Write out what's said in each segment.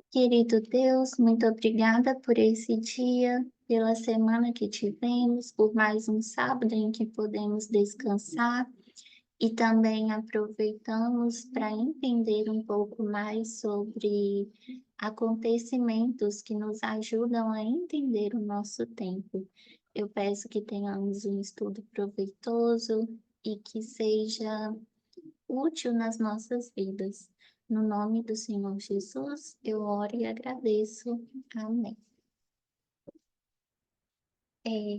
Querido Deus, muito obrigada por esse dia, pela semana que tivemos, por mais um sábado em que podemos descansar e também aproveitamos para entender um pouco mais sobre acontecimentos que nos ajudam a entender o nosso tempo. Eu peço que tenhamos um estudo proveitoso e que seja útil nas nossas vidas. No nome do Senhor Jesus, eu oro e agradeço. Amém. É,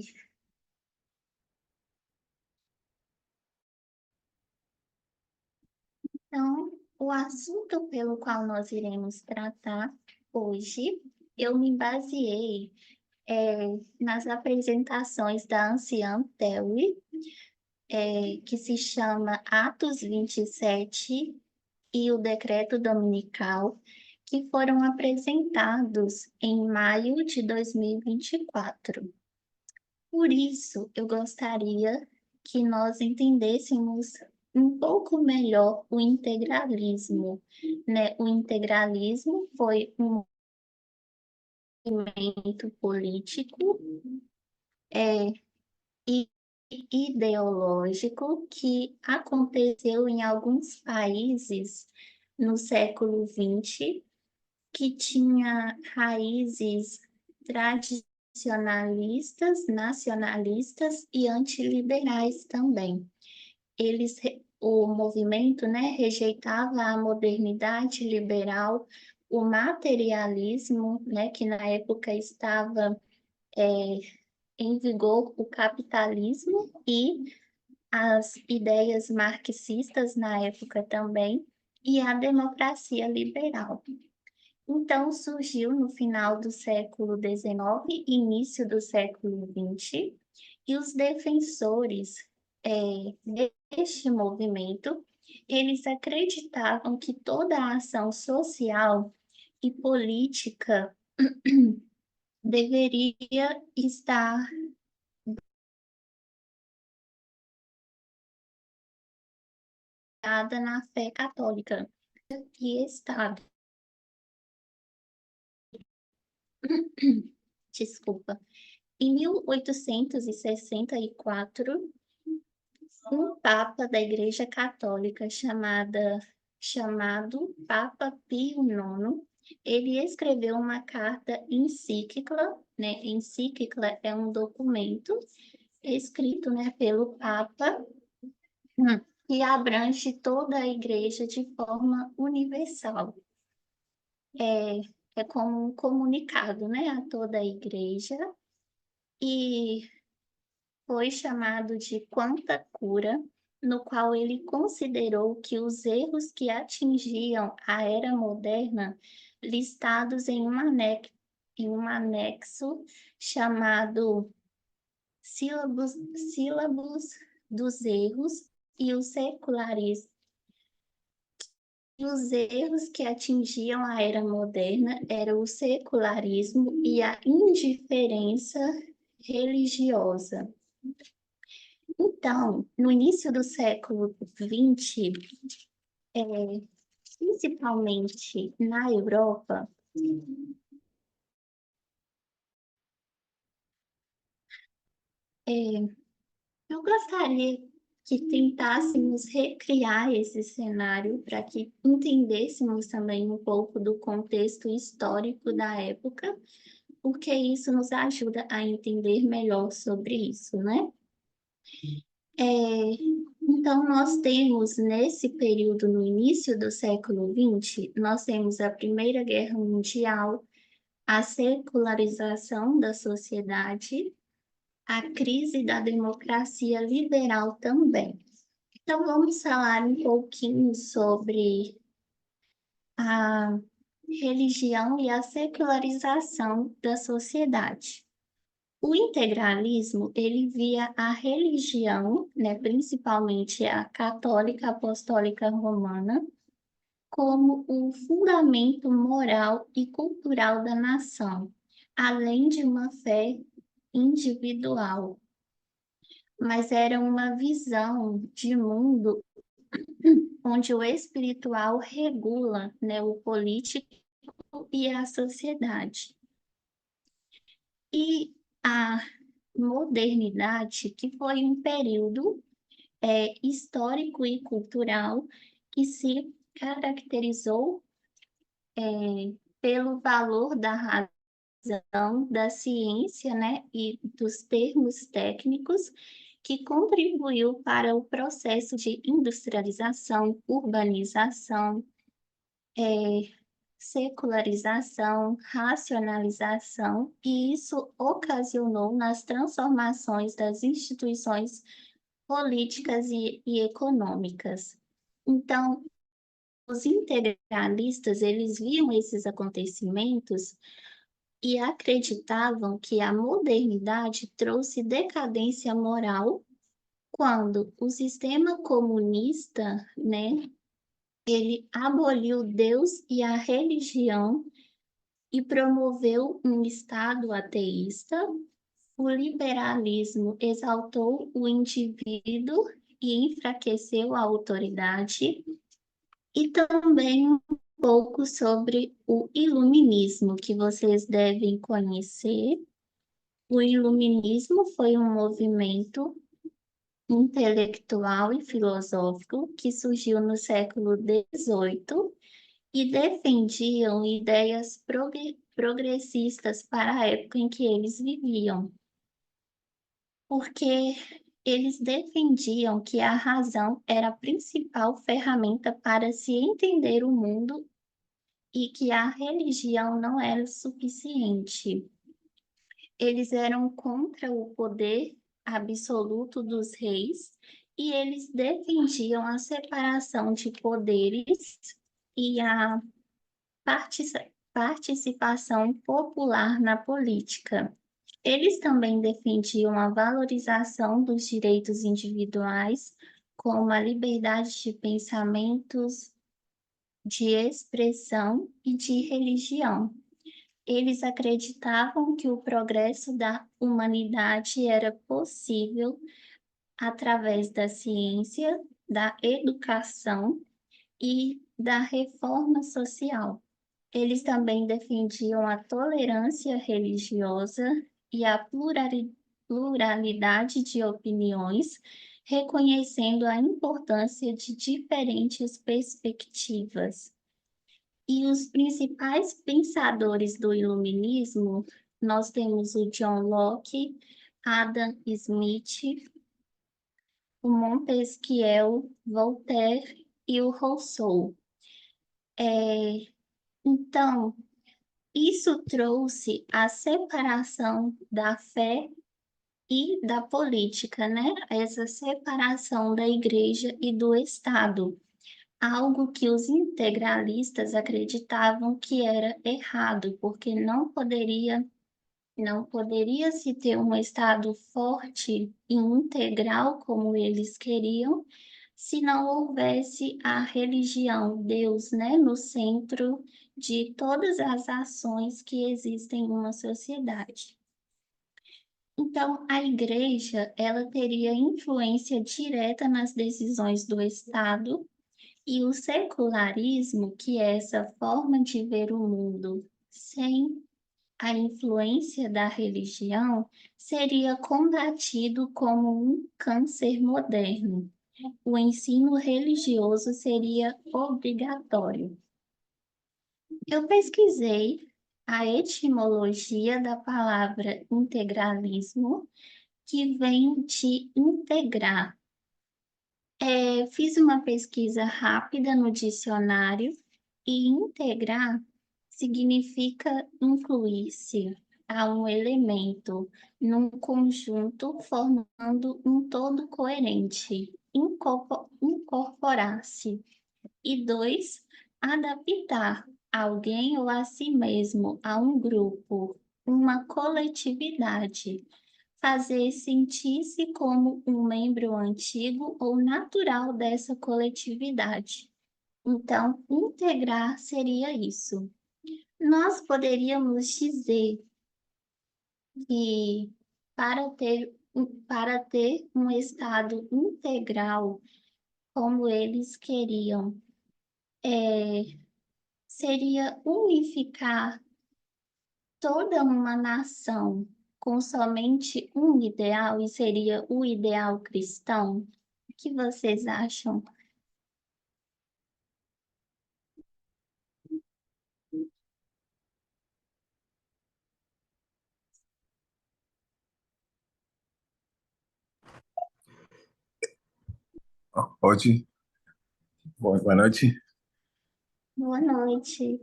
então, o assunto pelo qual nós iremos tratar hoje, eu me baseei nas apresentações da anciã Terry, que se chama Atos 27 e o Decreto Dominical, que foram apresentados em maio de 2024. Por isso, eu gostaria que nós entendêssemos um pouco melhor o integralismo, né? O integralismo foi um movimento político e ideológico que aconteceu em alguns países no século XX, que tinha raízes tradicionalistas, nacionalistas e antiliberais também. O movimento, né, rejeitava a modernidade liberal, o materialismo, né, que na época estava em vigor o capitalismo e as ideias marxistas na época também, e a democracia liberal. Então, surgiu no final do século XIX e início do século XX, e os defensores deste movimento, eles acreditavam que toda a ação social e política deveria estar baseada na fé católica e Estado. Desculpa. Em 1864, um papa da Igreja Católica chamado Papa Pio IX, ele escreveu uma carta encíclica, né? Encíclica é um documento escrito, né, pelo Papa, que abrange toda a Igreja de forma universal. É como um comunicado, né, a toda a Igreja, e foi chamado de Quanta Cura, no qual ele considerou que os erros que atingiam a era moderna, listados em um anexo chamado Sílabus dos Erros e os Seculares. Os erros que atingiam a era moderna eram o secularismo e a indiferença religiosa. Então, no início do século XX, principalmente na Europa, eu gostaria que tentássemos recriar esse cenário para que entendêssemos também um pouco do contexto histórico da época, porque isso nos ajuda a entender melhor sobre isso, né? Então, nós temos nesse período, no início do século XX, nós temos a Primeira Guerra Mundial, a secularização da sociedade, a crise da democracia liberal também. Então, vamos falar um pouquinho sobre a religião e a secularização da sociedade. O integralismo, ele via a religião, né, principalmente a católica apostólica romana, como o fundamento moral e cultural da nação, além de uma fé individual. Mas era uma visão de mundo onde o espiritual regula, né, o político e a sociedade. E a modernidade, que foi um período histórico e cultural que se caracterizou pelo valor da razão, da ciência, né, e dos termos técnicos, que contribuiu para o processo de industrialização, urbanização, secularização, racionalização, e isso ocasionou nas transformações das instituições políticas e econômicas. Então, os integralistas, eles viam esses acontecimentos e acreditavam que a modernidade trouxe decadência moral quando o sistema comunista, né, ele aboliu Deus e a religião e promoveu um Estado ateísta. O liberalismo exaltou o indivíduo e enfraqueceu a autoridade, e também um pouco sobre o iluminismo, que vocês devem conhecer. O iluminismo foi um movimento intelectual e filosófico que surgiu no século XVIII e defendiam ideias progressistas para a época em que eles viviam, porque eles defendiam que a razão era a principal ferramenta para se entender o mundo e que a religião não era suficiente. Eles eram contra o poder absoluto dos reis e eles defendiam a separação de poderes e a participação popular na política. Eles também defendiam a valorização dos direitos individuais, como a liberdade de pensamentos, de expressão e de religião. Eles acreditavam que o progresso da humanidade era possível através da ciência, da educação e da reforma social. Eles também defendiam a tolerância religiosa e a pluralidade de opiniões, reconhecendo a importância de diferentes perspectivas. E os principais pensadores do iluminismo, nós temos o John Locke, Adam Smith, o Montesquieu, Voltaire e o Rousseau. Então, isso trouxe a separação da fé e da política, né? Essa separação da igreja e do Estado, algo que os integralistas acreditavam que era errado, porque não poderia se ter um Estado forte e integral como eles queriam, se não houvesse a religião, Deus, né, no centro de todas as ações que existem em uma sociedade. Então, a igreja, ela teria influência direta nas decisões do Estado, e o secularismo, que é essa forma de ver o mundo sem a influência da religião, seria combatido como um câncer moderno. O ensino religioso seria obrigatório. Eu pesquisei a etimologia da palavra integralismo, que vem de integrar. Fiz uma pesquisa rápida no dicionário e integrar significa incluir-se a um elemento num conjunto formando um todo coerente, incorporar-se. E dois, adaptar alguém ou a si mesmo a um grupo, uma coletividade, fazer sentir-se como um membro antigo ou natural dessa coletividade. Então, integrar seria isso. Nós poderíamos dizer que para ter um Estado integral como eles queriam, seria unificar toda uma nação com somente um ideal, e seria o ideal cristão? O que vocês acham? Hoje, boa noite. Boa noite.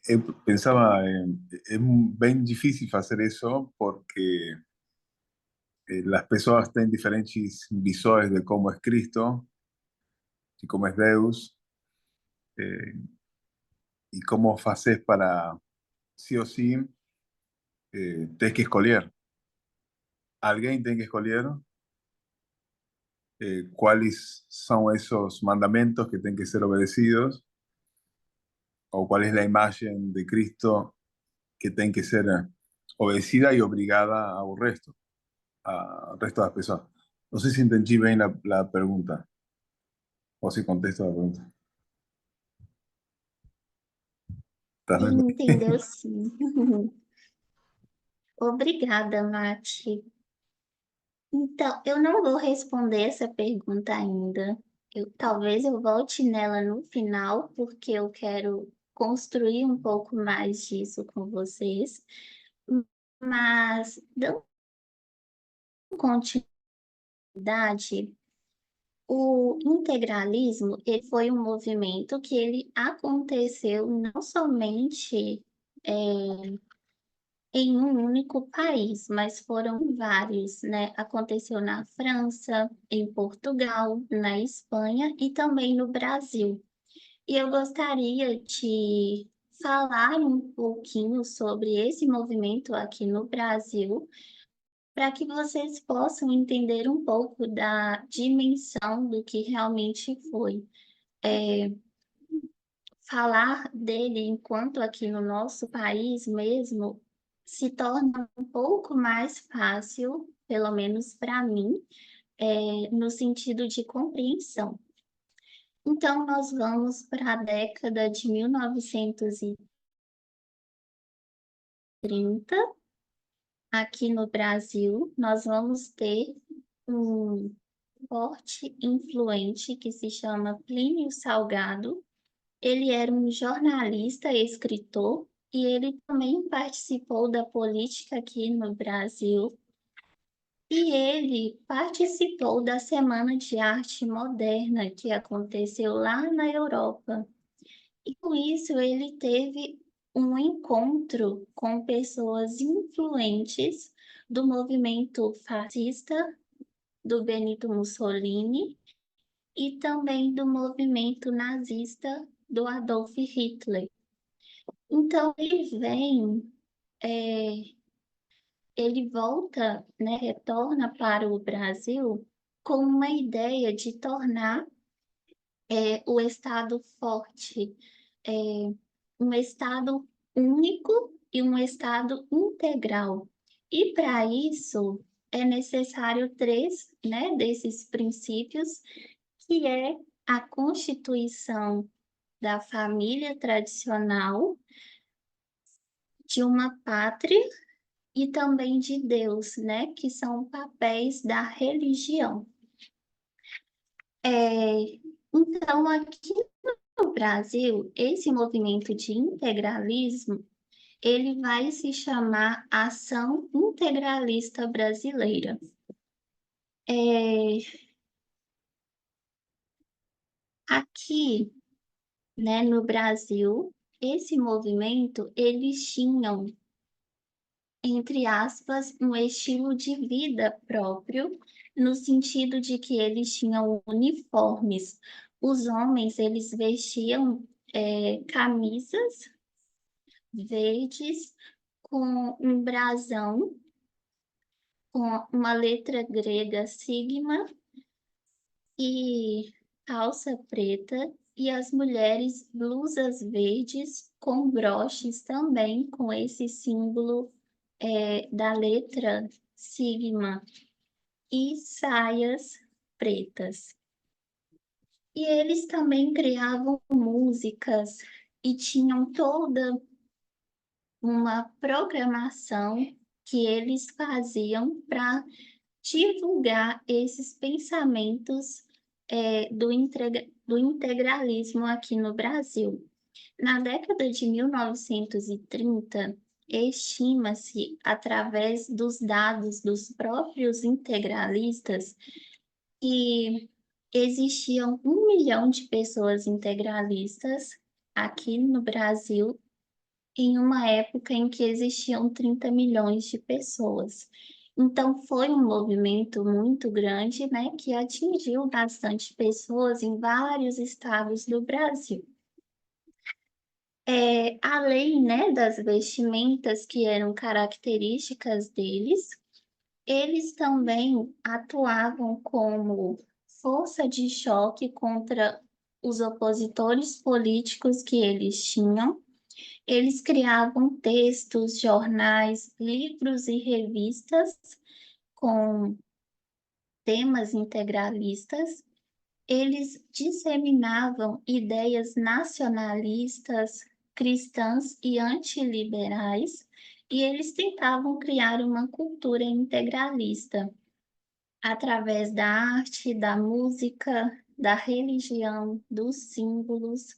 Eu pensava, é bem difícil fazer isso porque as pessoas têm diferentes visões de como é Cristo, de como é Deus, eh, e como fazer para, sí o sí, ter que escolher. Alguém tem que escolher cuáles são esos mandamentos que têm que ser obedecidos o cuál es la imagen de Cristo que tem que ser obedecida y obligada ao resto das pessoas. Não sei se entendi bem a pergunta, ou se contesto a pergunta. ¿Estás vendo? Entendeu, sim. Obrigada, Mati. Então, eu não vou responder essa pergunta ainda. Talvez eu volte nela no final, porque eu quero construir um pouco mais disso com vocês. Mas, dando continuidade, o integralismo, ele foi um movimento que ele aconteceu não somente em um único país, mas foram vários, né? Aconteceu na França, em Portugal, na Espanha e também no Brasil. E eu gostaria de falar um pouquinho sobre esse movimento aqui no Brasil, para que vocês possam entender um pouco da dimensão do que realmente foi. Falar dele enquanto aqui no nosso país mesmo se torna um pouco mais fácil, pelo menos para mim, no sentido de compreensão. Então, nós vamos para a década de 1930, aqui no Brasil, nós vamos ter um forte influente que se chama Plínio Salgado. Ele era um jornalista e escritor, e ele também participou da política aqui no Brasil. E ele participou da Semana de Arte Moderna, que aconteceu lá na Europa. E com isso, ele teve um encontro com pessoas influentes do movimento fascista do Benito Mussolini e também do movimento nazista do Adolf Hitler. Então, ele volta, né, retorna para o Brasil com uma ideia de tornar o Estado forte, é, um Estado único e um Estado integral. E para isso é necessário três, né, desses princípios, que é a constituição da família tradicional, de uma pátria e também de Deus, né, que são papéis da religião. Então, aqui no Brasil, esse movimento de integralismo, ele vai se chamar Ação Integralista Brasileira. Aqui, né, no Brasil, esse movimento, eles tinham, entre aspas, um estilo de vida próprio, no sentido de que eles tinham uniformes. Os homens, eles vestiam camisas verdes com um brasão, com uma letra grega sigma e calça preta, e as mulheres blusas verdes com broches também com esse símbolo da letra sigma e saias pretas. E eles também criavam músicas e tinham toda uma programação que eles faziam para divulgar esses pensamentos do integralismo aqui no Brasil. Na década de 1930, estima-se, através dos dados dos próprios integralistas, que existiam 1 milhão de pessoas integralistas aqui no Brasil, em uma época em que existiam 30 milhões de pessoas. Então, foi um movimento muito grande, né, que atingiu bastante pessoas em vários estados do Brasil. Além, né, das vestimentas que eram características deles, eles também atuavam como força de choque contra os opositores políticos que eles tinham. Eles criavam textos, jornais, livros e revistas com temas integralistas. Eles disseminavam ideias nacionalistas, cristãs e antiliberais, e eles tentavam criar uma cultura integralista através da arte, da música, da religião, dos símbolos,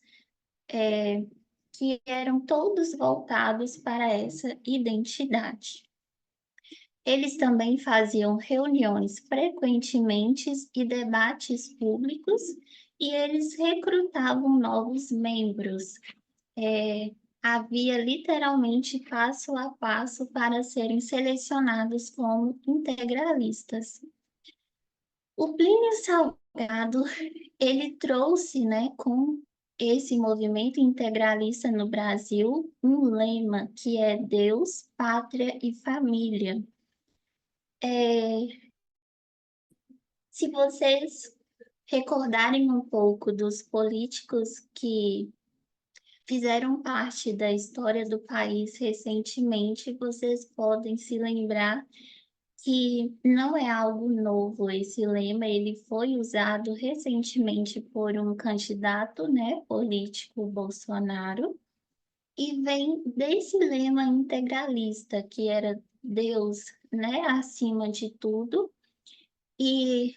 que eram todos voltados para essa identidade. Eles também faziam reuniões frequentemente e debates públicos, e eles recrutavam novos membros. Havia literalmente passo a passo para serem selecionados como integralistas. O Plínio Salgado, ele trouxe, né, com esse movimento integralista no Brasil, um lema que é Deus, Pátria e Família. Se vocês recordarem um pouco dos políticos que fizeram parte da história do país recentemente, vocês podem se lembrar que não é algo novo esse lema, ele foi usado recentemente por um candidato, né, político Bolsonaro, e vem desse lema integralista, que era Deus, né, acima de tudo, e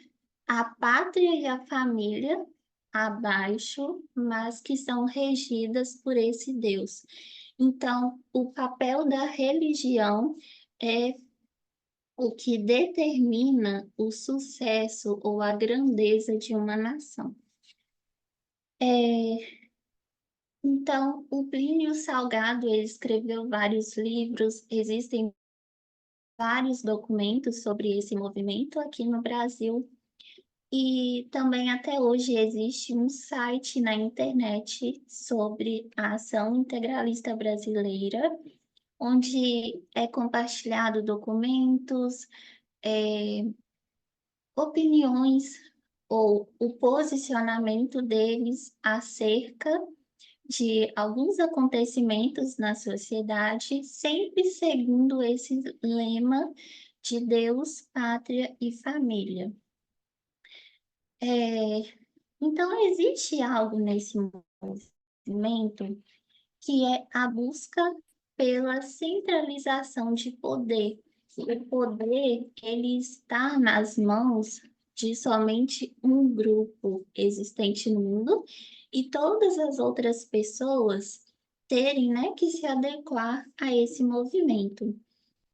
a pátria e a família abaixo, mas que são regidas por esse Deus. Então, o papel da religião é o que determina o sucesso ou a grandeza de uma nação. Então, o Plínio Salgado, ele escreveu vários livros, existem vários documentos sobre esse movimento aqui no Brasil, e também até hoje existe um site na internet sobre a ação integralista brasileira, onde é compartilhado documentos, opiniões ou o posicionamento deles acerca de alguns acontecimentos na sociedade, sempre segundo esse lema de Deus, pátria e família. Então, existe algo nesse movimento que é a busca pela centralização de poder. O poder, ele está nas mãos de somente um grupo existente no mundo e todas as outras pessoas terem, né, que se adequar a esse movimento,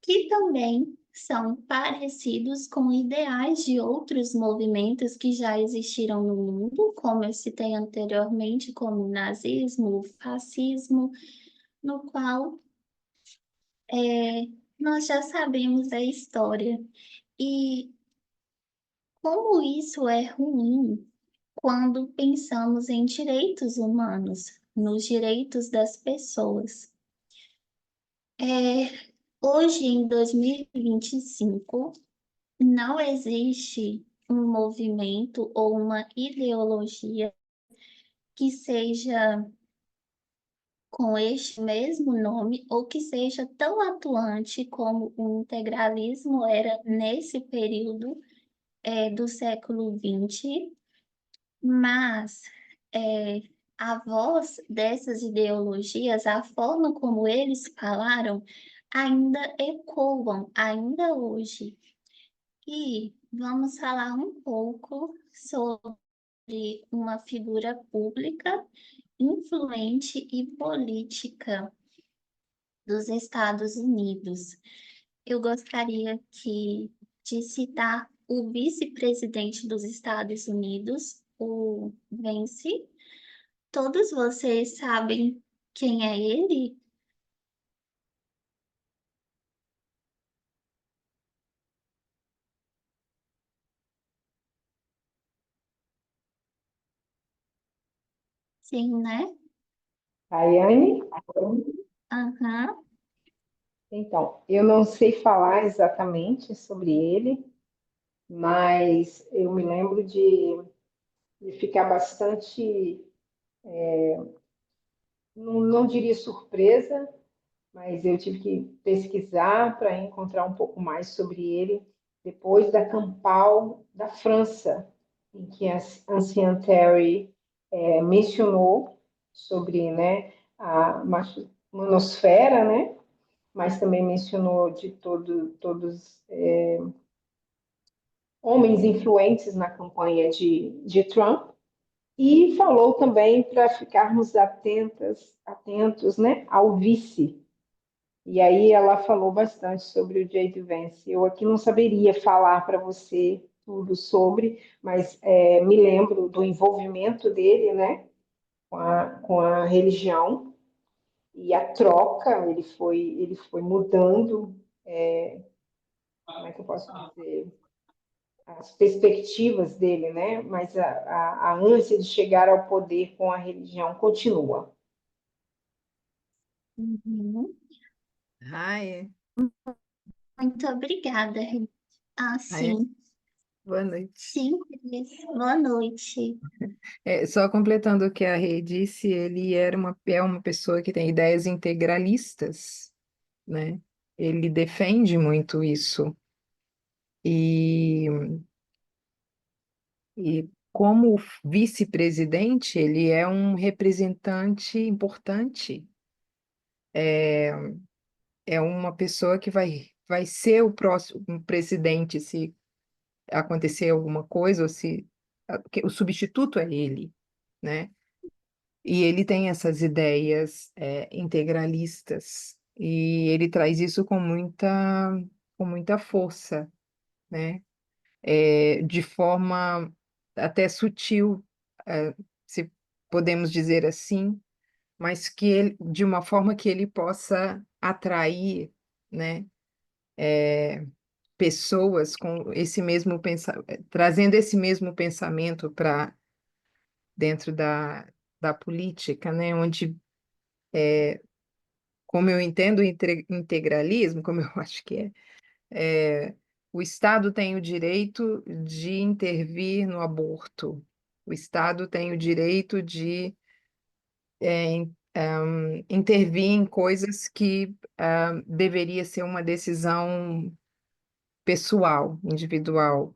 que também são parecidos com ideais de outros movimentos que já existiram no mundo, como eu citei anteriormente, como o nazismo, o fascismo, no qual nós já sabemos a história. E como isso é ruim quando pensamos em direitos humanos, nos direitos das pessoas. Hoje, em 2025, não existe um movimento ou uma ideologia que seja com este mesmo nome ou que seja tão atuante como o integralismo era nesse período do século XX, mas a voz dessas ideologias, a forma como eles falaram, ainda ecoam, ainda hoje. E vamos falar um pouco sobre uma figura pública, influente e política dos Estados Unidos. Eu gostaria de citar o vice-presidente dos Estados Unidos, o Vance. Todos vocês sabem quem é ele? Sim, né? Rayane? Aham. Então, eu não sei falar exatamente sobre ele, mas eu me lembro de ficar bastante, não diria surpresa, mas eu tive que pesquisar para encontrar um pouco mais sobre ele depois da campal da França, em que a Ancien Terry mencionou sobre, né, a manosfera, né, mas também mencionou de todos homens influentes na campanha de Trump, e falou também para ficarmos atentos, né, ao vice. E aí ela falou bastante sobre o J.D. Vance. Eu aqui não saberia falar para você tudo sobre, mas me lembro do envolvimento dele, né, com a religião e a troca. Ele foi mudando, como é que eu posso dizer, as perspectivas dele, né? Mas a ânsia de chegar ao poder com a religião continua. Uhum. Hi, Muito obrigada, Rê. Ah, hi, sim. boa noite. Sim, Cris. Boa noite. Só completando o que a Rê disse, ele é uma pessoa que tem ideias integralistas, né? Ele defende muito isso. E, e como vice-presidente, ele é um representante importante. É uma pessoa que vai ser o próximo presidente se acontecer alguma coisa, ou se o substituto é ele, né? E ele tem essas ideias integralistas e ele traz isso com muita força, né? De forma até sutil, eh, se podemos dizer assim, mas de uma forma que ele possa atrair, né? Pessoas com esse mesmo trazendo esse mesmo pensamento para dentro da política, né? Onde como eu entendo o integralismo, como eu acho que é, o Estado tem o direito de intervir no aborto, o Estado tem o direito de intervir em coisas que deveria ser uma decisão pessoal, individual.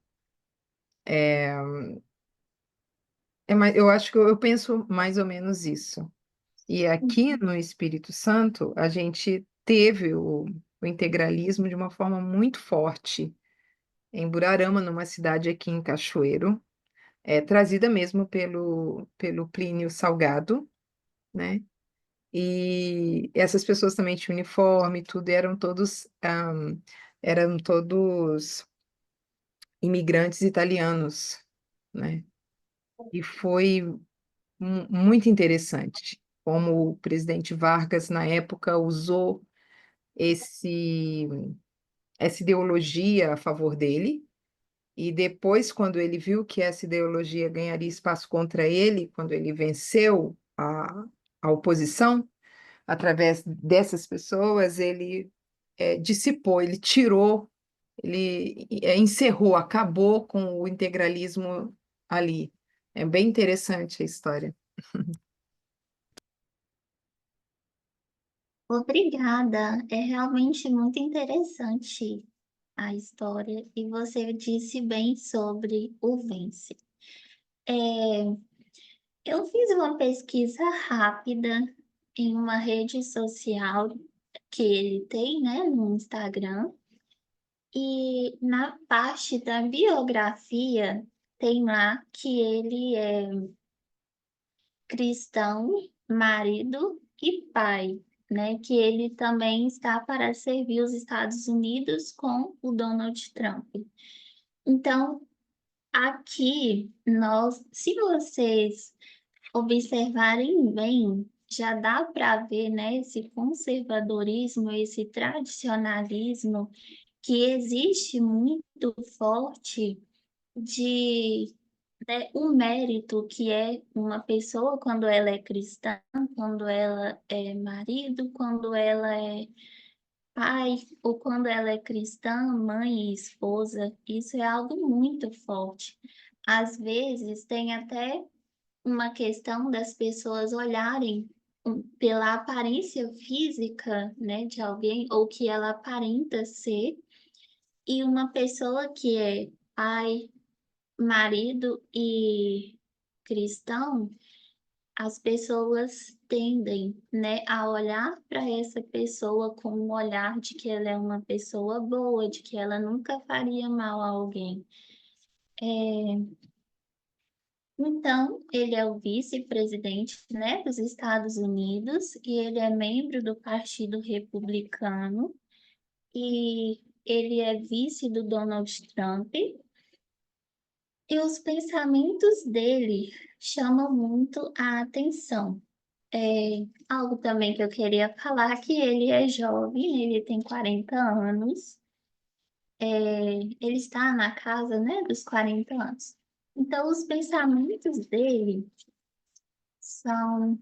Eu acho que eu penso mais ou menos isso. E aqui Uhum. no Espírito Santo, a gente teve o integralismo de uma forma muito forte em Burarama, numa cidade aqui em Cachoeiro, trazida mesmo pelo Plínio Salgado, né? E essas pessoas também tinham uniforme, tudo, eram todos imigrantes italianos, né? E foi muito interessante como o presidente Vargas, na época, usou esse, essa ideologia a favor dele. E depois, quando ele viu que essa ideologia ganharia espaço contra ele, quando ele venceu a oposição, através dessas pessoas, ele dissipou, ele tirou, ele encerrou, acabou com o integralismo ali. É bem interessante a história. Obrigada. É realmente muito interessante a história e você disse bem sobre o Vence. É, Eu fiz uma pesquisa rápida em uma rede social que ele tem, né, no Instagram, e na parte da biografia tem lá que ele é cristão, marido e pai, né? Que ele também está para servir os Estados Unidos com o Donald Trump. Então, aqui nós, se vocês observarem bem, já dá para ver, né, esse conservadorismo, esse tradicionalismo que existe muito forte de, né, o mérito que é uma pessoa quando ela é cristã, quando ela é marido, quando ela é pai, ou quando ela é cristã, mãe e esposa. Isso é algo muito forte. Às vezes tem até uma questão das pessoas olharem pela aparência física, né, de alguém, ou que ela aparenta ser, e uma pessoa que é pai, marido e cristão, as pessoas tendem, né, a olhar para essa pessoa com um olhar de que ela é uma pessoa boa, de que ela nunca faria mal a alguém. Então, ele é o vice-presidente, né, dos Estados Unidos e ele é membro do Partido Republicano e ele é vice do Donald Trump. E os pensamentos dele chamam muito a atenção. Algo também que eu queria falar que ele é jovem, ele tem 40 anos, ele está na casa, né, dos 40 anos. Então, os pensamentos dele são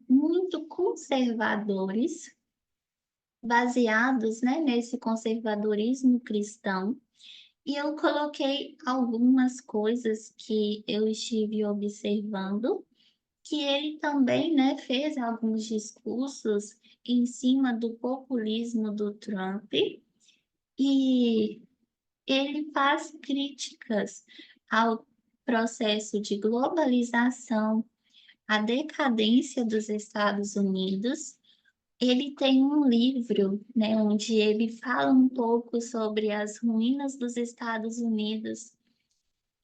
muito conservadores, baseados, né, nesse conservadorismo cristão. E eu coloquei algumas coisas que eu estive observando, que ele também, né, fez alguns discursos em cima do populismo do Trump e ele faz críticas ao processo de globalização, à decadência dos Estados Unidos. Ele tem um livro, né, onde ele fala um pouco sobre as ruínas dos Estados Unidos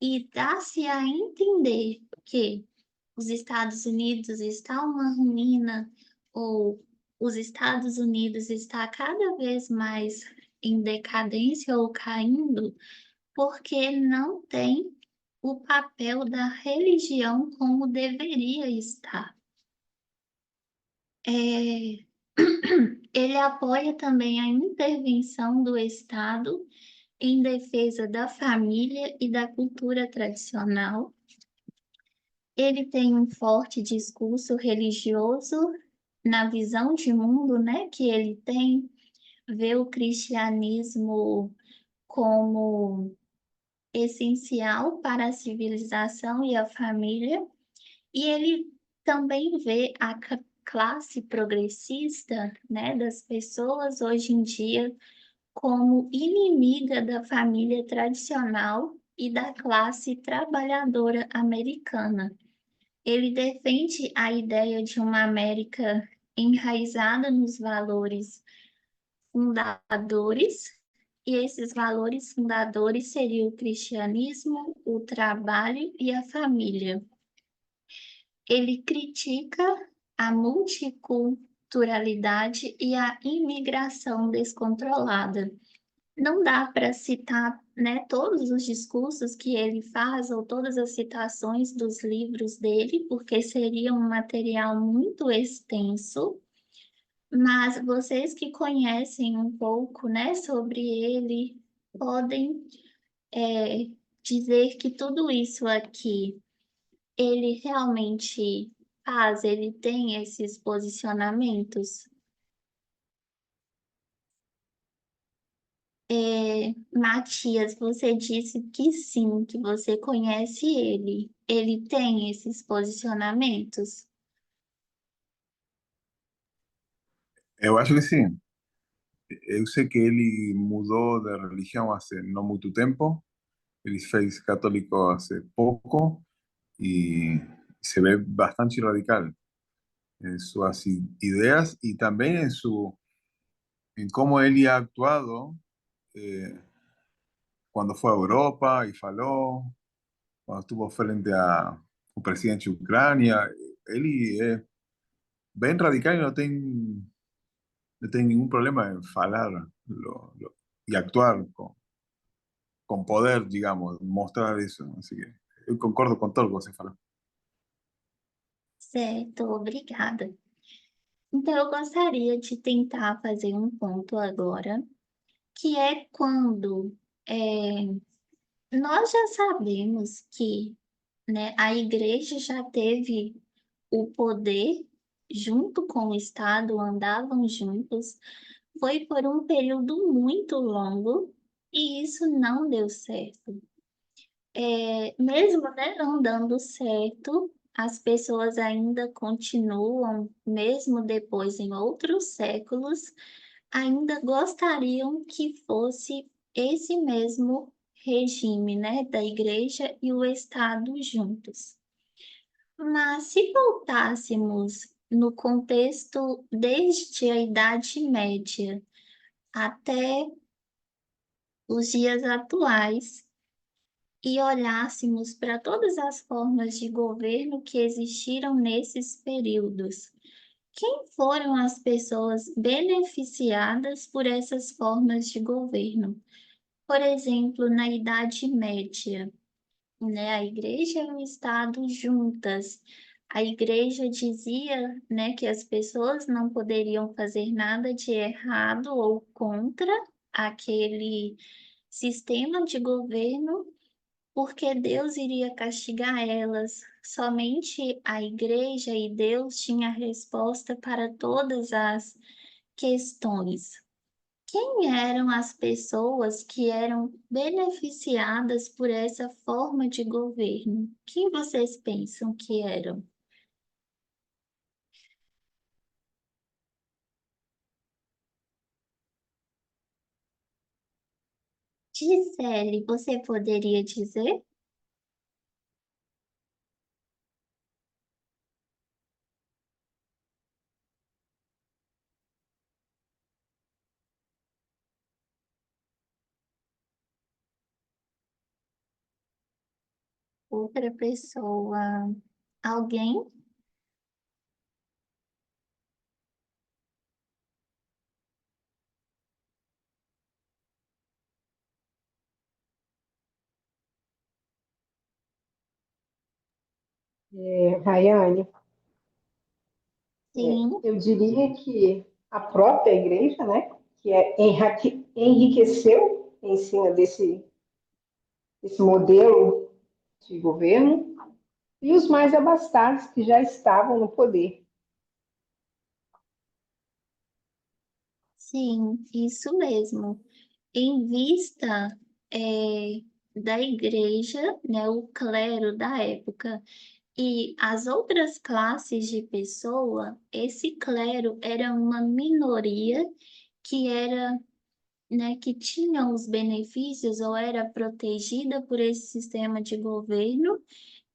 e dá-se a entender que os Estados Unidos estão uma ruína ou os Estados Unidos está cada vez mais em decadência ou caindo porque não tem o papel da religião como deveria estar. É, Ele apoia também a intervenção do Estado em defesa da família e da cultura tradicional. Ele tem um forte discurso religioso na visão de mundo, né, que ele tem, vê o cristianismo como essencial para a civilização e a família, e ele também vê a classe progressista, né, das pessoas hoje em dia como inimiga da família tradicional e da classe trabalhadora americana. Ele defende a ideia de uma América enraizada nos valores fundadores, e esses valores fundadores seriam o cristianismo, o trabalho e a família. Ele critica a multiculturalidade e a imigração descontrolada. Não dá para citar, né, todos os discursos que ele faz ou todas as citações dos livros dele, porque seria um material muito extenso, mas vocês que conhecem um pouco, né, sobre ele, podem é, dizer que tudo isso aqui ele realmente faz, ele tem esses posicionamentos. Matias, você disse que sim, que você conhece ele. Ele tem esses posicionamentos? Eu acho que sim. Eu sei que ele mudou de religião há não muito tempo. Ele fez católico há pouco y se ve bastante radical en sus ideas y también en cómo él ha actuado eh, cuando fue a Europa y faló, cuando estuvo frente a un presidente de Ucrania. Él es bien radical y no tiene ningún problema en falar y actuar con poder, digamos, mostrar isso. Así que eu concordo com tudo que você falou. Certo, obrigada. Então, eu gostaria de tentar fazer um ponto agora, que é quando nós já sabemos que, né, a igreja já teve o poder junto com o Estado, andavam juntos, foi por um período muito longo e isso não deu certo. Mesmo, né, não dando certo, as pessoas ainda continuam, mesmo depois em outros séculos, ainda gostariam que fosse esse mesmo regime, né, da igreja e o Estado juntos. Mas se voltássemos no contexto desde a Idade Média até os dias atuais e olhássemos para todas as formas de governo que existiram nesses períodos, quem foram as pessoas beneficiadas por essas formas de governo? Por exemplo, na Idade Média, né, a igreja e o Estado juntas. A igreja dizia, né, que as pessoas não poderiam fazer nada de errado ou contra aquele sistema de governo, porque Deus iria castigar elas. Somente a igreja e Deus tinha a resposta para todas as questões. Quem eram as pessoas que eram beneficiadas por essa forma de governo? Quem vocês pensam que eram? Gisele, você poderia dizer? Outra pessoa? Alguém? Rayane, Sim, eu diria que a própria igreja, né, que enriqueceu em cima desse modelo de governo, e os mais abastados que já estavam no poder. sim, isso mesmo. Em vista da igreja, né, o clero da época, e as outras classes de pessoa, esse clero era uma minoria que era, né, que tinha os benefícios ou era protegida por esse sistema de governo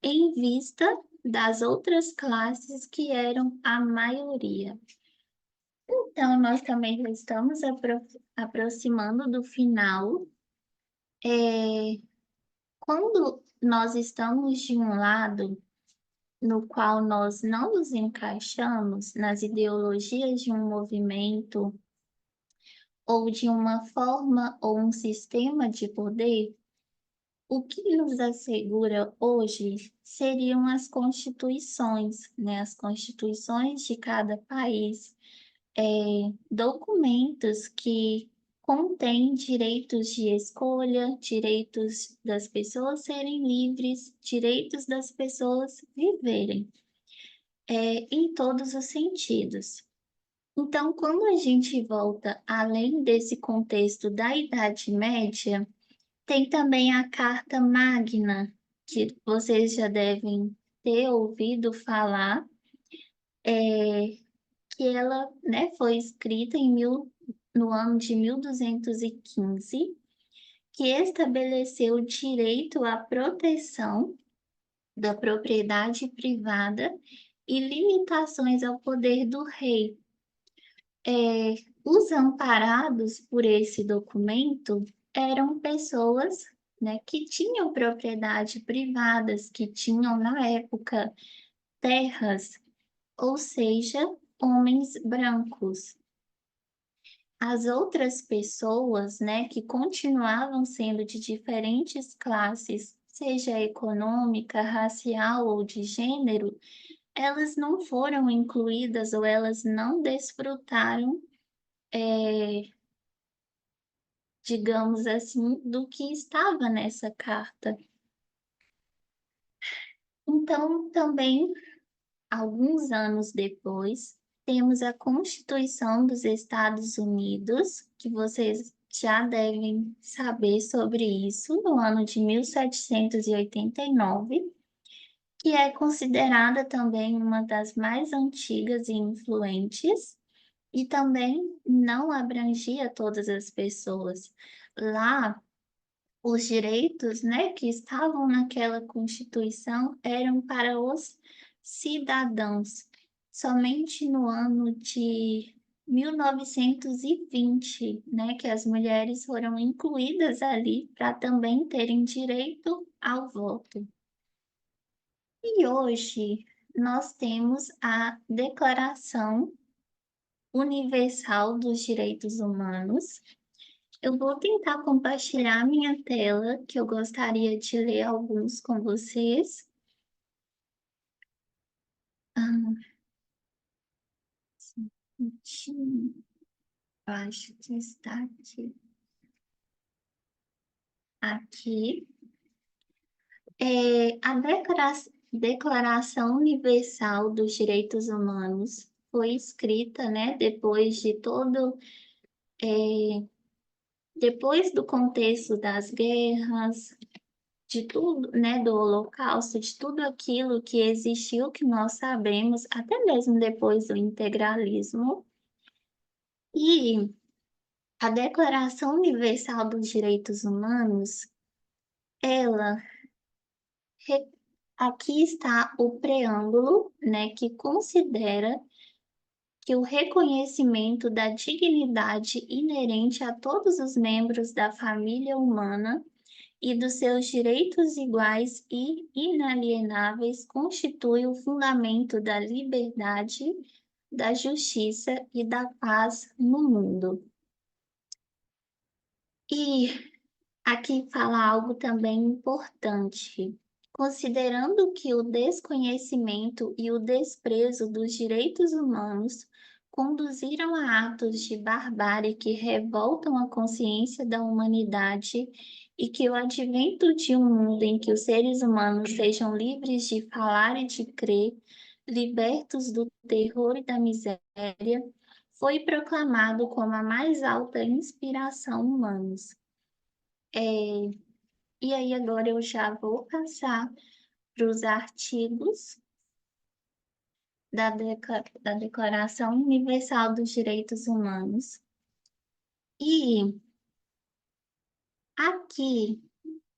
em vista das outras classes que eram a maioria. Então, nós também já estamos aproximando do final. Quando nós estamos de um lado no qual nós não nos encaixamos nas ideologias de um movimento ou de uma forma ou um sistema de poder, o que nos assegura hoje seriam as constituições, né? As constituições de cada país, documentos que contêm direitos de escolha, direitos das pessoas serem livres, direitos das pessoas viverem, em todos os sentidos. Então, quando a gente volta além desse contexto da Idade Média, tem também a Carta Magna, que vocês já devem ter ouvido falar, que ela, né, foi escrita no ano de 1215, que estabeleceu o direito à proteção, da propriedade privada e limitações ao poder do rei. Os amparados por esse documento eram pessoas, né, que tinham propriedade privadas, que tinham, na época, terras, ou seja, homens brancos. As outras pessoas, né, que continuavam sendo de diferentes classes, seja econômica, racial ou de gênero, elas não foram incluídas ou elas não desfrutaram, digamos assim, do que estava nessa carta. Então, também, alguns anos depois, temos a Constituição dos Estados Unidos, que vocês já devem saber sobre isso, no ano de 1789, que é considerada também uma das mais antigas e influentes, e também não abrangia todas as pessoas. Lá, os direitos, né, que estavam naquela Constituição eram para os cidadãos. Somente no ano de 1920, né, que as mulheres foram incluídas ali para também terem direito ao voto. E hoje nós temos a Declaração Universal dos Direitos Humanos. Eu vou tentar compartilhar minha tela, que eu gostaria de ler alguns com vocês. Só um minutinho. Acho que está aqui. Aqui. A Declaração Universal dos Direitos Humanos foi escrita, né, depois do contexto das guerras, de tudo, né, do Holocausto, de tudo aquilo que existiu, que nós sabemos, até mesmo depois do integralismo. E a Declaração Universal dos Direitos Humanos, ela, aqui está o preâmbulo, né, que considera que o reconhecimento da dignidade inerente a todos os membros da família humana e dos seus direitos iguais e inalienáveis constitui o fundamento da liberdade, da justiça e da paz no mundo. E aqui fala algo também importante. Considerando que o desconhecimento e o desprezo dos direitos humanos conduziram a atos de barbárie que revoltam a consciência da humanidade e que o advento de um mundo em que os seres humanos sejam livres de falar e de crer, libertos do terror e da miséria, foi proclamado como a mais alta inspiração humana. E aí agora eu já vou passar para os artigos da Declaração Universal dos Direitos Humanos. E aqui,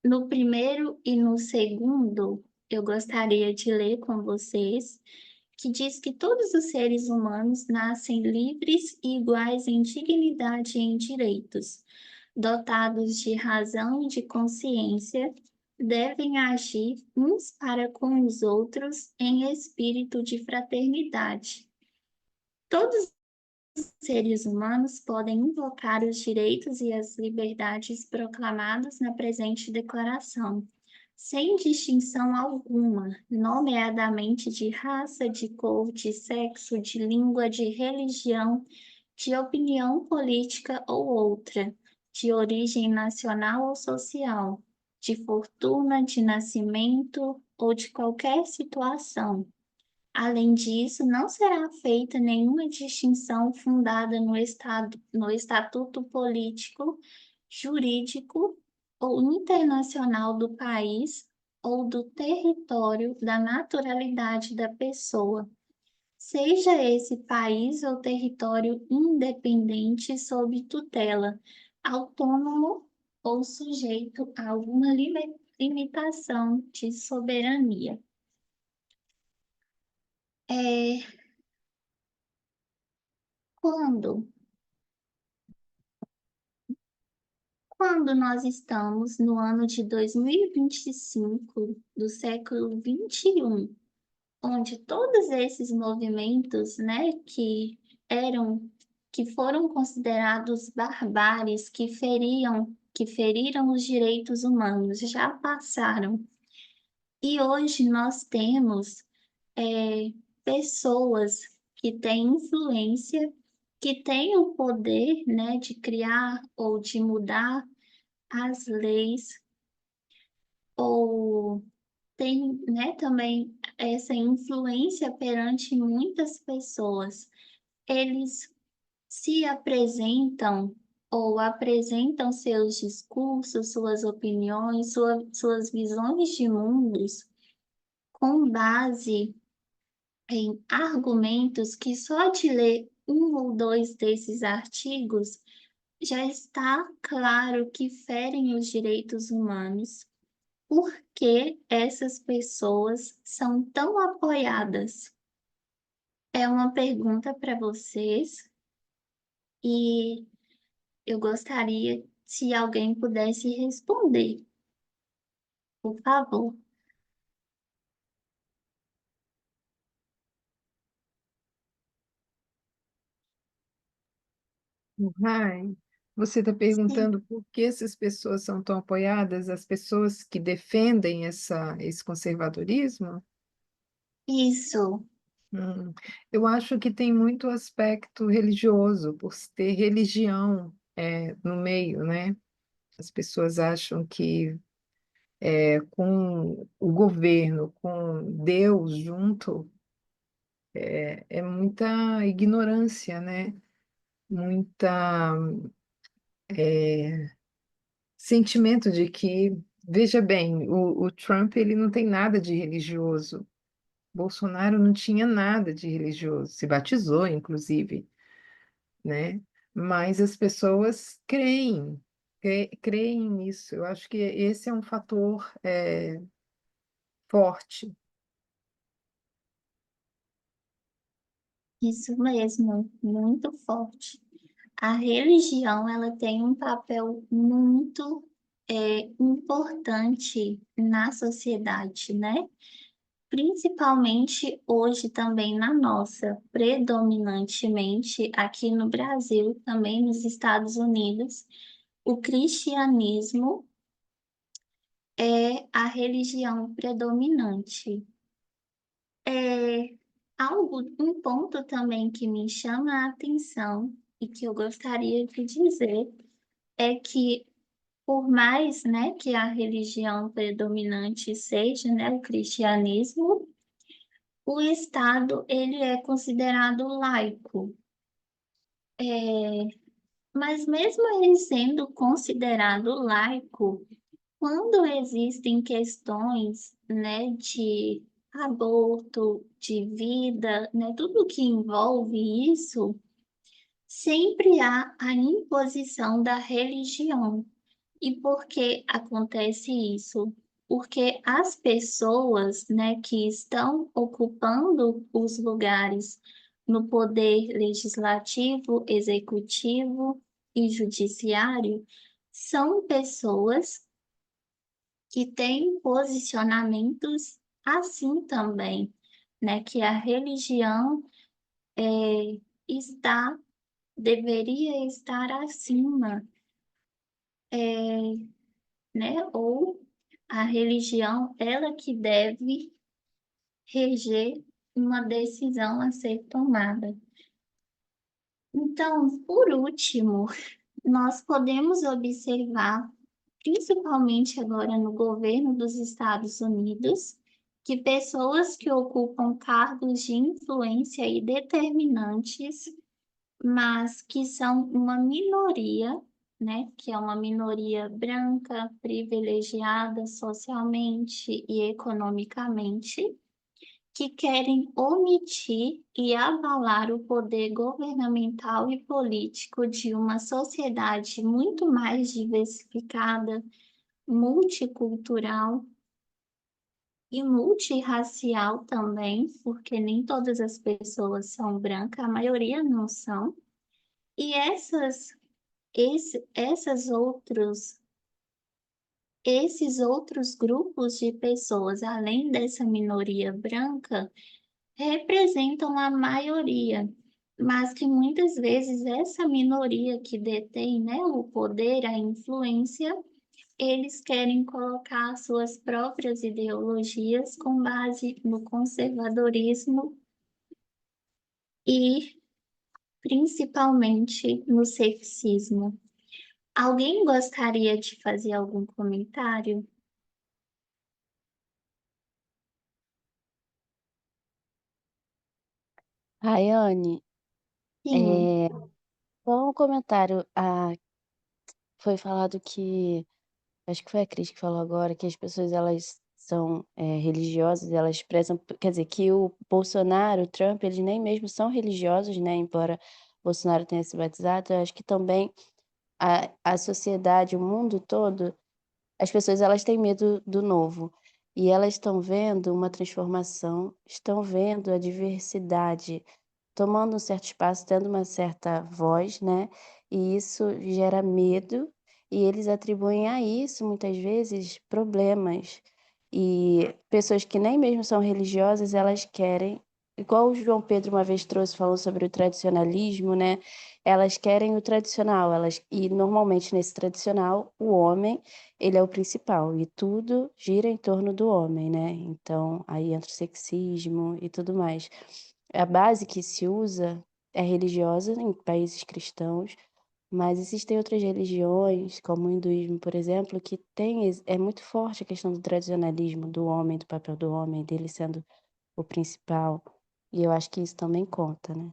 no primeiro e no segundo, eu gostaria de ler com vocês, que diz que todos os seres humanos nascem livres e iguais em dignidade e em direitos, dotados de razão e de consciência, devem agir uns para com os outros em espírito de fraternidade. Todos os seres humanos podem invocar os direitos e as liberdades proclamados na presente declaração, sem distinção alguma, nomeadamente de raça, de cor, de sexo, de língua, de religião, de opinião política ou outra, de origem nacional ou social, de fortuna, de nascimento ou de qualquer situação. Além disso, não será feita nenhuma distinção fundada no estatuto político, jurídico ou internacional do país ou do território da naturalidade da pessoa, seja esse país ou território independente sob tutela, autônomo ou sujeito a alguma limitação de soberania. É, quando, quando nós estamos no ano de 2025 do século 21, onde todos esses movimentos, né, eram, que foram considerados barbáries, que feriram os direitos humanos, já passaram. E hoje nós temos pessoas que têm influência, que têm o poder, né, de criar ou de mudar as leis, ou tem, né, também essa influência perante muitas pessoas. Eles se apresentam ou apresentam seus discursos, suas opiniões, suas visões de mundos com base em argumentos que só de ler um ou dois desses artigos já está claro que ferem os direitos humanos. Por que essas pessoas são tão apoiadas? É uma pergunta para vocês e eu gostaria se alguém pudesse responder, por favor. Ai, você está Sim, perguntando por que essas pessoas são tão apoiadas, as pessoas que defendem esse conservadorismo? isso, Hum, eu acho que tem muito aspecto religioso, por ter religião no meio, né? As pessoas acham que com o governo, com Deus junto, é muita ignorância, né? Muita sentimento de que, veja bem, o Trump ele não tem nada de religioso. Bolsonaro não tinha nada de religioso, se batizou, inclusive, né? Mas as pessoas creem nisso. Eu acho que esse é um fator forte. isso mesmo, muito forte. A religião, ela tem um papel muito importante na sociedade, né? Principalmente hoje também na nossa, predominantemente aqui no Brasil, também nos Estados Unidos, o cristianismo é a religião predominante. É um ponto também que me chama a atenção e que eu gostaria de dizer é que por mais, né, que a religião predominante seja, né, o cristianismo, o Estado ele é considerado laico. Mas mesmo ele sendo considerado laico, quando existem questões, né, de aborto, de vida, né, tudo que envolve isso, sempre há a imposição da religião. E por que acontece isso? Porque as pessoas, né, que estão ocupando os lugares no poder legislativo, executivo e judiciário são pessoas que têm posicionamentos assim também, né, que a religião está deveria estar acima, né? Ou a religião, ela que deve reger uma decisão a ser tomada. Então, por último, nós podemos observar, principalmente agora no governo dos Estados Unidos, que pessoas que ocupam cargos de influência e determinantes mas que são uma minoria, né, que é uma minoria branca, privilegiada socialmente e economicamente, que querem omitir e avalar o poder governamental e político de uma sociedade muito mais diversificada, multicultural e multirracial também, porque nem todas as pessoas são brancas, a maioria não são. E essas esses outros grupos de pessoas, além dessa minoria branca, representam a maioria, mas que muitas vezes essa minoria que detém, né, o poder, a influência, eles querem colocar suas próprias ideologias com base no conservadorismo e principalmente no sexismo. Alguém gostaria de fazer algum comentário? Rayane, Sim, é, só um comentário. Foi falado que, acho que foi a Cris que falou agora, que as pessoas elas são religiosas, elas expressam, quer dizer, que o Bolsonaro, o Trump, eles nem mesmo são religiosos, né? Embora Bolsonaro tenha se batizado, eu acho que também a sociedade, o mundo todo, as pessoas elas têm medo do novo. E elas estão vendo uma transformação, estão vendo a diversidade tomando um certo espaço, tendo uma certa voz, né? E isso gera medo, e eles atribuem a isso, muitas vezes, problemas. E pessoas que nem mesmo são religiosas, elas querem, igual o João Pedro uma vez trouxe, falou sobre o tradicionalismo, né? Elas querem o tradicional, e normalmente nesse tradicional, o homem, ele é o principal, e tudo gira em torno do homem, né? Então, aí entra o sexismo e tudo mais. A base que se usa é religiosa em países cristãos, mas existem outras religiões, como o hinduísmo, por exemplo, que é muito forte a questão do tradicionalismo do homem, do papel do homem, dele sendo o principal. E eu acho que isso também conta, né?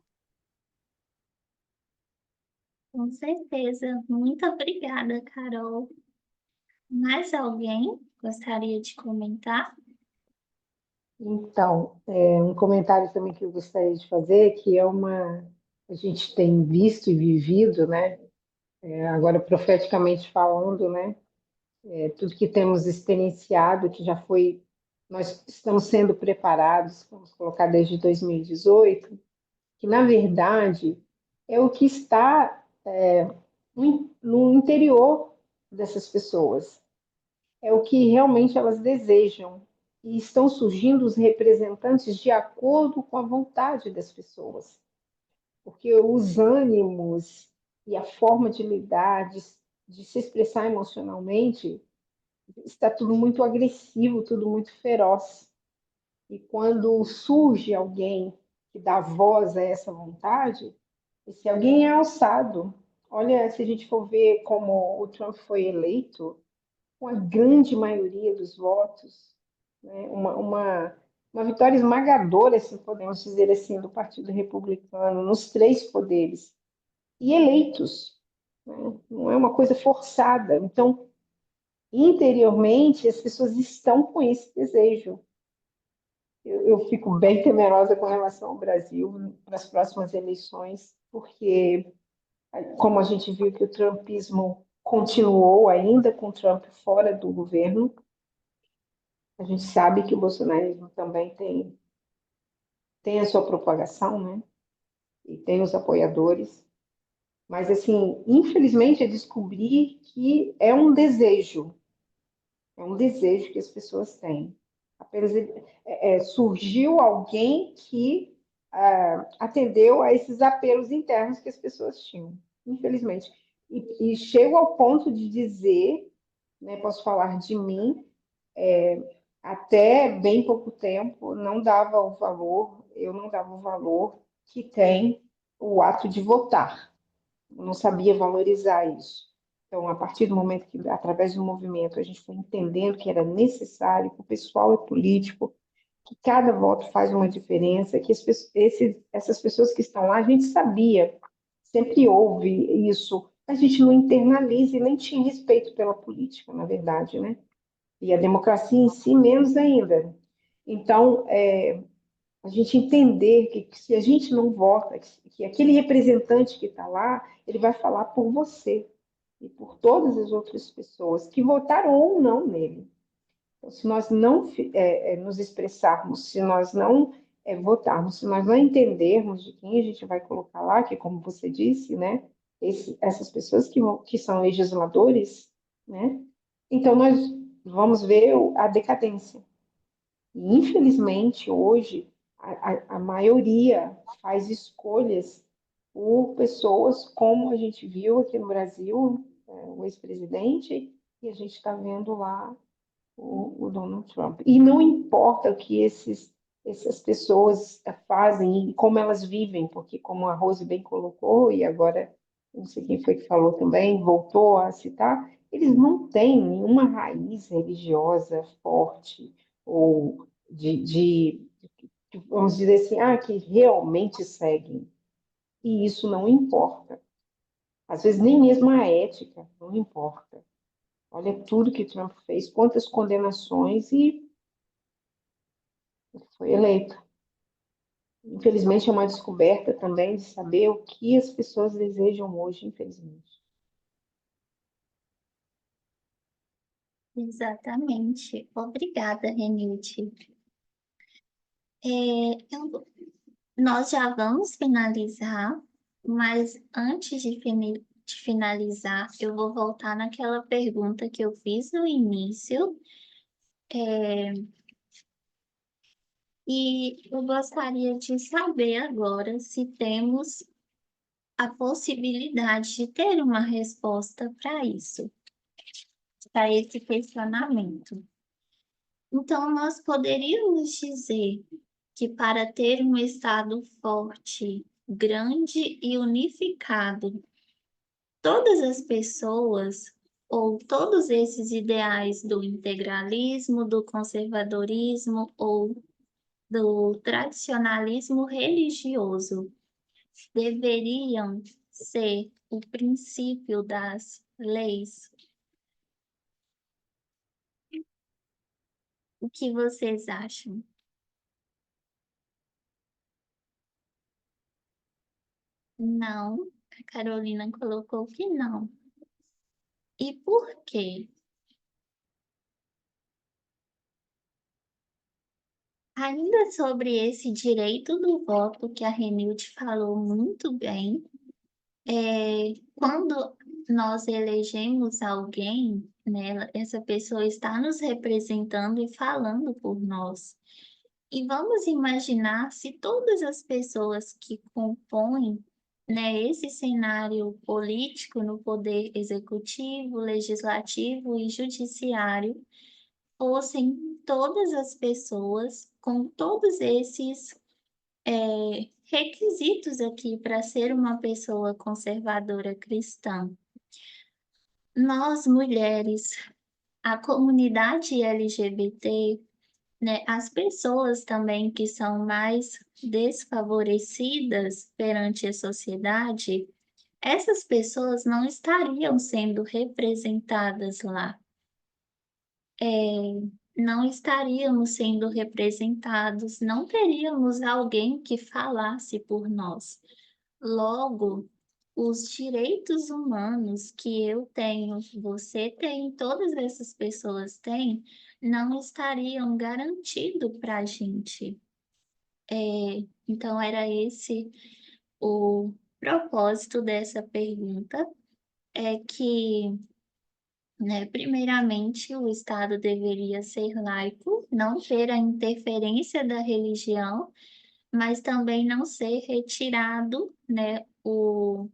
com certeza. Muito obrigada, Carol. Mais alguém gostaria de comentar? Então, um comentário também que eu gostaria de fazer, que a gente tem visto e vivido, né? Agora profeticamente falando, né? Tudo que temos experienciado, que já foi, nós estamos sendo preparados, vamos colocar desde 2018, que na verdade é o que está no interior dessas pessoas, é o que realmente elas desejam. E estão surgindo os representantes de acordo com a vontade das pessoas, porque os ânimos e a forma de lidar, de se expressar emocionalmente, está tudo muito agressivo, tudo muito feroz. E quando surge alguém que dá voz a essa vontade, esse alguém é alçado. Olha, se a gente for ver como o Trump foi eleito, com a grande maioria dos votos, né? Uma vitória esmagadora, se podemos dizer assim, do Partido Republicano, nos três poderes, e eleitos. Né? Não é uma coisa forçada. Então, interiormente, as pessoas estão com esse desejo. Eu fico bem temerosa com relação ao Brasil para as próximas eleições, porque, como a gente viu que o trumpismo continuou ainda com Trump fora do governo, a gente sabe que o bolsonarismo também tem a sua propagação, né? E tem os apoiadores. Mas, assim, infelizmente, é descobrir que é um desejo que as pessoas têm. Apenas surgiu alguém que atendeu a esses apelos internos que as pessoas tinham, infelizmente. E chego ao ponto de dizer, né, posso falar de mim, até bem pouco tempo eu não dava o valor que tem o ato de votar. Eu não sabia valorizar isso. Então, a partir do momento que, através do movimento, a gente foi entendendo que era necessário, que o pessoal é político, que cada voto faz uma diferença, que essas pessoas que estão lá, a gente sabia, sempre houve isso, a gente não internaliza e nem tinha respeito pela política, na verdade, né? E a democracia em si, menos ainda. Então, a gente entender que se a gente não vota, que aquele representante que está lá, ele vai falar por você e por todas as outras pessoas que votaram ou não nele. Então, se nós não nos expressarmos, se nós não votarmos, se nós não entendermos de quem a gente vai colocar lá, que como você disse, né, essas pessoas que são legisladores, né, então nós vamos ver a decadência. E, infelizmente, hoje, a maioria faz escolhas por pessoas como a gente viu aqui no Brasil, o ex-presidente, e a gente está vendo lá o Donald Trump. E não importa o que essas pessoas fazem e como elas vivem, porque, como a Rose bem colocou, e agora, não sei quem foi que falou também, voltou a citar, eles não têm nenhuma raiz religiosa forte, ou vamos dizer assim, que realmente seguem. E isso não importa. Às vezes, nem mesmo a ética não importa. Olha tudo que Trump fez, quantas condenações e foi eleito. Infelizmente, é uma descoberta também de saber o que as pessoas desejam hoje, infelizmente. Exatamente. Obrigada, Renite. Nós já vamos finalizar, mas antes de finalizar, eu vou voltar naquela pergunta que eu fiz no início, e eu gostaria de saber agora se temos a possibilidade de ter uma resposta para isso, para esse questionamento. Então, nós poderíamos dizer que para ter um Estado forte, grande e unificado, todas as pessoas ou todos esses ideais do integralismo, do conservadorismo ou do tradicionalismo religioso deveriam ser o princípio das leis. O que vocês acham? Não, a Carolina colocou que não. E por quê? Ainda sobre esse direito do voto que a Renilde falou muito bem, quando nós elegemos alguém, né, essa pessoa está nos representando e falando por nós. E vamos imaginar se todas as pessoas que compõem, né, esse cenário político no poder executivo, legislativo e judiciário fossem todas as pessoas com todos esses requisitos aqui para ser uma pessoa conservadora cristã. Nós, mulheres, a comunidade LGBT, né, as pessoas também que são mais desfavorecidas perante a sociedade, essas pessoas não estariam sendo representadas lá. Não estaríamos sendo representados, não teríamos alguém que falasse por nós. Logo, os direitos humanos que eu tenho, você tem, todas essas pessoas têm, não estariam garantidos para a gente. Então, era esse o propósito dessa pergunta, é que, né, primeiramente, o Estado deveria ser laico, não ter a interferência da religião, mas também não ser retirado, né, o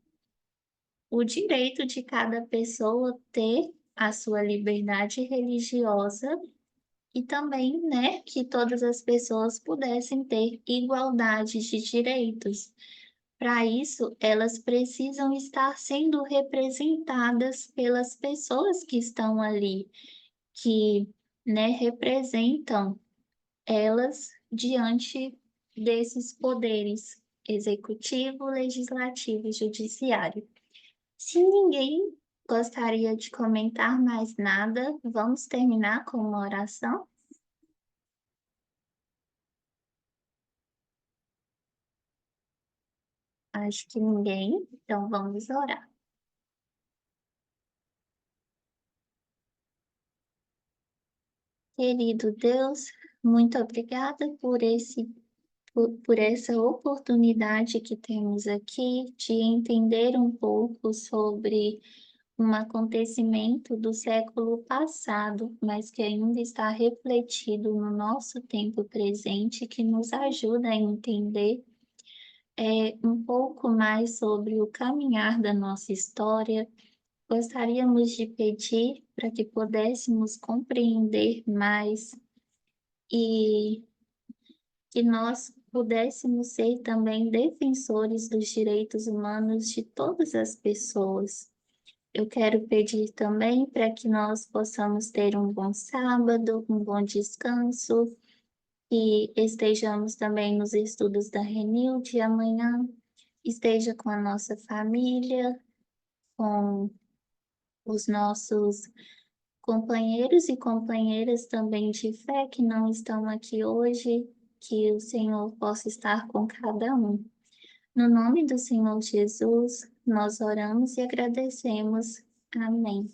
direito de cada pessoa ter a sua liberdade religiosa e também, né, que todas as pessoas pudessem ter igualdade de direitos. Para isso, elas precisam estar sendo representadas pelas pessoas que estão ali, que, né, representam elas diante desses poderes executivo, legislativo e judiciário. Se ninguém gostaria de comentar mais nada, vamos terminar com uma oração? Acho que ninguém, então vamos orar. Querido Deus, muito obrigada por essa oportunidade que temos aqui de entender um pouco sobre um acontecimento do século passado, mas que ainda está refletido no nosso tempo presente, que nos ajuda a entender um pouco mais sobre o caminhar da nossa história. Gostaríamos de pedir para que pudéssemos compreender mais e que nós pudéssemos ser também defensores dos direitos humanos de todas as pessoas. Eu quero pedir também para que nós possamos ter um bom sábado, um bom descanso, e estejamos também nos estudos da Renil de amanhã, esteja com a nossa família, com os nossos companheiros e companheiras também de fé que não estão aqui hoje, que o Senhor possa estar com cada um. No nome do Senhor Jesus, nós oramos e agradecemos. Amém.